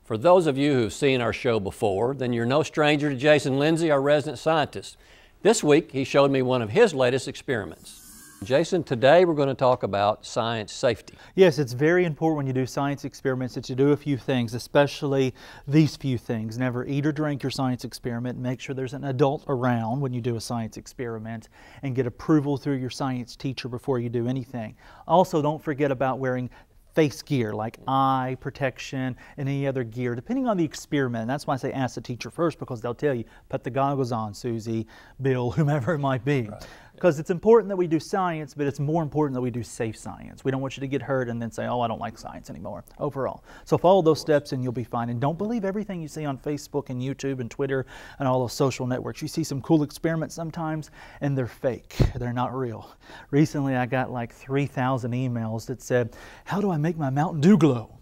For those of you who've seen our show before, then you're no stranger to Jason Lindsey, our resident scientist. This week, he showed me one of his latest experiments. Jason, today we're going to talk about science safety. Yes, it's very important when you do science experiments that you do a few things, especially these few things. Never eat or drink your science experiment. Make sure there's an adult around when you do a science experiment, and get approval through your science teacher before you do anything. Also, don't forget about wearing face gear like eye protection and any other gear, depending on the experiment. And that's why I say ask the teacher first, because they'll tell you, put the goggles on, Susie, Bill, whomever it might be. Right. Because it's important that we do science, but it's more important that we do safe science. We don't want you to get hurt and then say, oh, I don't like science anymore, overall. So follow those steps and you'll be fine. And don't believe everything you see on Facebook and YouTube and Twitter and all those social networks. You see some cool experiments sometimes and they're fake. They're not real. Recently I got like 3,000 emails that said, how do I make my Mountain Dew glow?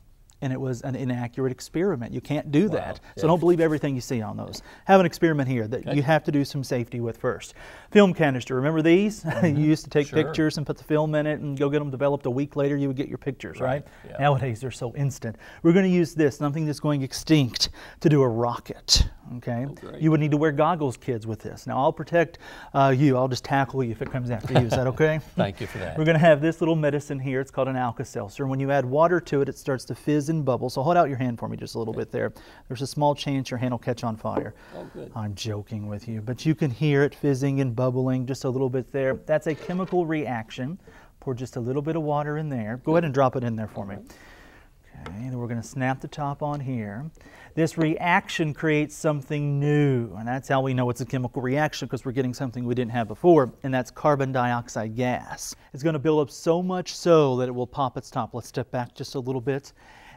And it was an inaccurate experiment. You can't do that. So don't believe everything you see on those. Have an experiment here that you have to do some safety with first. Film canister, remember these? You used to take pictures and put the film in it and go get them developed. A week later you would get your pictures, right? Yeah. Nowadays they're so instant. We're going to use this, something that's going extinct, to do a rocket. Okay? You would need to wear goggles, kids, with this. Now I'll protect you. I'll just tackle you if it comes after you. Is that okay? Thank you for that. We're going to have this little medicine here. It's called an Alka-Seltzer. When you add water to it, it starts to fizz and bubble. So hold out your hand for me just a little bit there. There's a small chance your hand will catch on fire. Oh, good. I'm joking with you, but you can hear it fizzing and bubbling just a little bit there. That's a chemical reaction. Pour just a little bit of water in there. Go ahead and drop it in there for me. Okay, then we're going to snap the top on here. This reaction creates something new, and that's how we know it's a chemical reaction, because we're getting something we didn't have before, and that's carbon dioxide gas. It's going to build up so much so that it will pop its top. Let's step back just a little bit.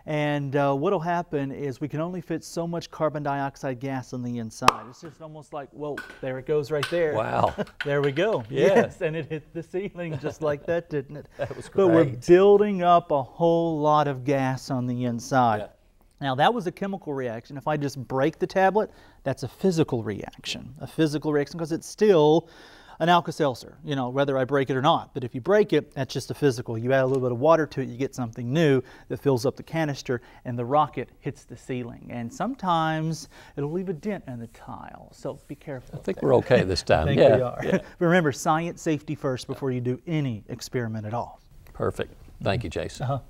And what will happen is we can only fit so much carbon dioxide gas on the inside. It's just almost like, whoa, there it goes right there. Wow. There we go. Yes, and it hit the ceiling just like that, didn't it? That was great. But we're building up a whole lot of gas on the inside. Yeah. Now that was a chemical reaction. If I just break the tablet, that's a physical reaction. A physical reaction because it's still an Alka-Seltzer, you know, whether I break it or not. But if you break it, that's just a physical. You add a little bit of water to it, you get something new that fills up the canister, and the rocket hits the ceiling. And sometimes it'll leave a dent in the tile, so be careful. I think we're okay this time. I think we are. Yeah. But remember, science safety first before you do any experiment at all. Perfect. Thank you, Jason.